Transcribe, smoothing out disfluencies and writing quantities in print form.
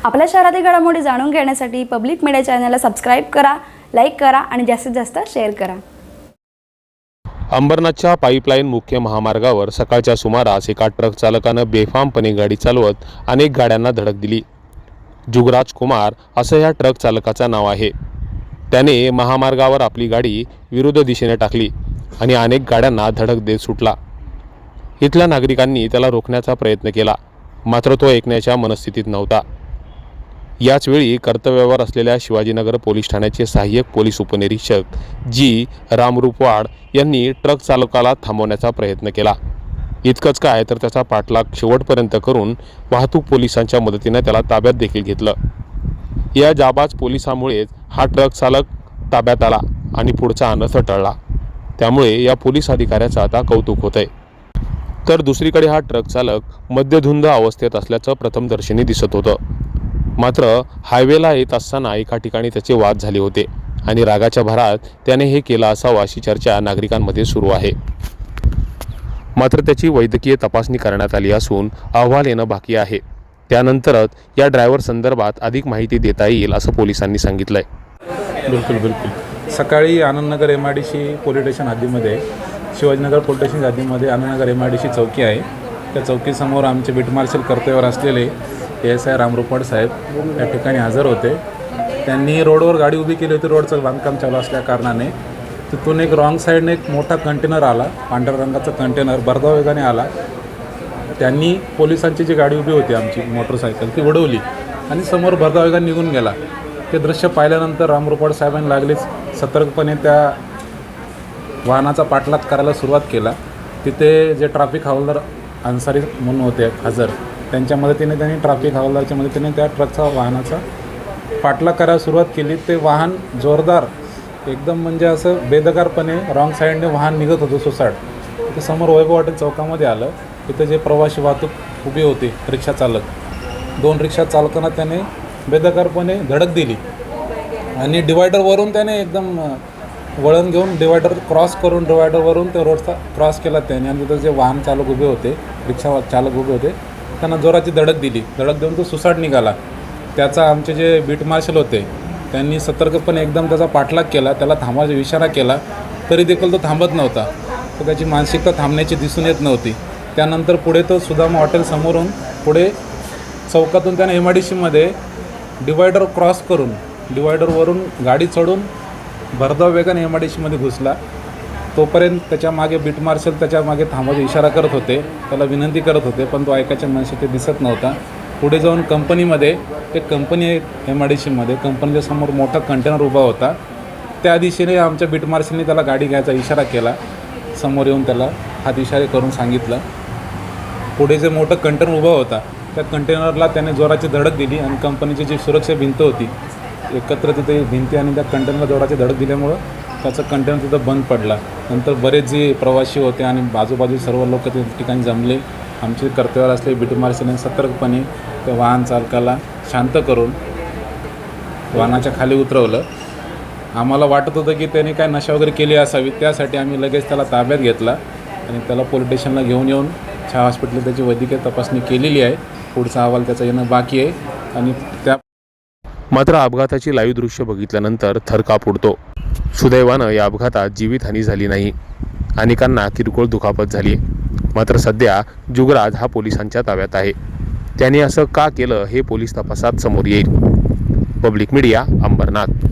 आपल्या शहरातील घडामोडी जाणून घेण्यासाठी पब्लिक मीडिया चॅनलला सबस्क्राईब करा, लाईक करा आणि जास्तीत जास्त शेअर करा। अंबरनाथच्या पाईपलाईन मुख्य महामार्गावर सकाळच्या सुमारास एका ट्रक चालकानं बेफामपणे गाडी चालवत अनेक गाड्यांना धडक दिली। जुगराज कुमार असं या ट्रक चालकाचं नाव आहे। त्याने महामार्गावर आपली गाडी विरुद्ध दिशेने टाकली आणि अनेक गाड्यांना धडक देत सुटला। इथल्या नागरिकांनी त्याला रोखण्याचा प्रयत्न केला, मात्र तो ऐकण्याच्या मनस्थितीत नव्हता। याच वेळी कर्तव्यावर असलेल्या शिवाजीनगर पोलीस ठाण्याचे सहाय्यक पोलीस उपनिरीक्षक जी रामरूपवाड यांनी ट्रक चालकाला थांबवण्याचा प्रयत्न केला। इतकंच काय तर त्याचा पाठलाग शेवटपर्यंत करून वाहतूक पोलिसांच्या मदतीने त्याला ताब्यात देखील घेतलं। या जाबाज पोलिसांमुळेच हा ट्रक चालक ताब्यात आला आणि पुढचा अनर्थ टळला। त्यामुळे या पोलीस अधिकाऱ्याचं आता कौतुक होतंय। तर दुसरीकडे हा ट्रक चालक मद्यधुंद अवस्थेत असल्याचं प्रथमदर्शनी दिसत होतं। मात्र हायवेला येत असताना एका ठिकाणी त्याचे वाद झाले होते आणि रागाच्या भरात त्याने हे केलं असावं अशी चर्चा नागरिकांमध्ये सुरू आहे। मात्र त्याची वैद्यकीय तपासणी करण्यात आली असून अहवाल येणं बाकी आहे। त्यानंतरच या ड्रायव्हर संदर्भात अधिक माहिती देता येईल असं पोलिसांनी सांगितलंय। बिलकुल सकाळी आनंदनगर MIDC पोलीस स्टेशन हद्दीमध्ये शिवाजीनगर पोलीस स्टेशन हद्दीमध्ये आनंदनगर MIDC चौकी आहे। त्या चौकीसमोर आमचे बीट मार्शल कर्तव्यावर असलेले ASI रामरूपवाड साहेब या ठिकाणी हजर होते। त्यांनी रोडवर गाडी उभी केली होती। रोडचं बांधकाम चालू असल्या कारणाने तिथून एक रॉंग साईडने एक मोठा कंटेनर आला, पांढऱ्या रंगाचा कंटेनर भरधाव वेगाने आला। त्यांनी पोलिसांची जी गाडी उभी होती आमची मोटरसायकल ती उडवली आणि समोर भरधाव वेगाने निघून गेला। ते दृश्य पाहिल्यानंतर रामरूपवाड साहेबांनी लागलीच सतर्कपणे त्या वाहनाचा पाठलाग करायला सुरुवात केला। तिथे जे ट्रॅफिक हवालदार अन्सारी म्हणून होते हजर, त्यांच्या मदतीने त्यांनी ट्रॅफिक हवालदारच्या मदतीने त्या ट्रकचा वाहनाचा पाठलाग करायला सुरुवात केली। ते वाहन जोरदार एकदम म्हणजे असं बेदरकारपणे रॉंग साईडने वाहन निघत होतं सोसाट। ते समोर वैभव हॉटेल चौकामध्ये आलं। तिथं जे प्रवासी वाहतूक उभी होती रिक्षा चालक, 2 रिक्षा चालकांना त्याने बेदरकारपणे धडक दिली आणि डिवायडरवरून त्याने एकदम वळण घेऊन डिवायडर क्रॉस करून डिवायडरवरून ते रोडचा क्रॉस केला त्याने आणि तिथं जे वाहन चालक उभे होते, रिक्षा चालक उभे होते, त्यांना जोराची धडक दिली। धडक देऊन तो सुसाट निघाला। त्याचा आमचे जे बीट मार्शल होते त्यांनी सतर्कपणे एकदम त्याचा पाठलाग केला, त्याला थांबवायचा इशारा केला, तरी देखील तो थांबत नव्हता। तर त्याची मानसिकता थांबण्याची दिसून येत नव्हती। त्यानंतर पुढे तो सुदामा हॉटेल समोरून पुढे चौकातून त्याने MIDCमध्ये डिवायडर क्रॉस करून डिवायडरवरून गाडी चढून भरधाव वेगाने MIDCमध्ये घुसला। तोपर्यंत त्याच्या मागे बीट मार्शल त्याच्या मागे थांबायचा इशारा करत होते, त्याला विनंती करत होते, पण तो ऐकायच्या मनस्थितीत दिसत नव्हता। पुढे जाऊन कंपनीमध्ये एक कंपनी आहे MIDCमध्ये, कंपनीच्या समोर मोठा कंटेनर उभा होता। त्या दिशेने आमच्या बीट मार्शलने त्याला गाडी घ्यायचा इशारा केला। समोर येऊन त्याला हात इशारे करून सांगितलं। पुढे जे मोठं कंटेनर उभा होता त्या कंटेनरला त्याने जोराची धडक दिली आणि कंपनीची जी सुरक्षा भिंत होती एकत्र तिथे भिंती आणि त्या कंटेनरला जोराची धडक दिल्यामुळं त्याचं कंटेनर तिथं बंद पडला। नंतर बरेच जे प्रवासी होते आणि बाजूबाजू सर्व लोक त्या ठिकाणी जमले। आमचे कर्तव्यावर असले बीट मार्शलने सतर्कपणे त्या वाहन चालकाला शांत करून वाहनाच्या खाली उतरवलं। आम्हाला वाटत होतं की त्याने काय नशा वगैरे केली असावी, त्यासाठी आम्ही लगेच त्याला ताब्यात घेतला आणि त्याला पोलीस स्टेशनला घेऊन येऊन छा हॉस्पिटलला त्याची वैद्यकीय तपासणी केलेली आहे। पुढचा अहवाल त्याचा येणं बाकी आहे आणि त्या मात्र अपघाताची लाईव्ह दृश्य बघितल्यानंतर थरकाप उडतो। सुदैवानं या अपघातात जीवितहानी झाली नाही, अनेकांना किरकोळ दुखापत झाली। मात्र सध्या जुगराज हा पोलिसांच्या ताब्यात आहे। त्यांनी असं का केलं हे पोलीस तपासात समोर येईल। Public media, Ambernath.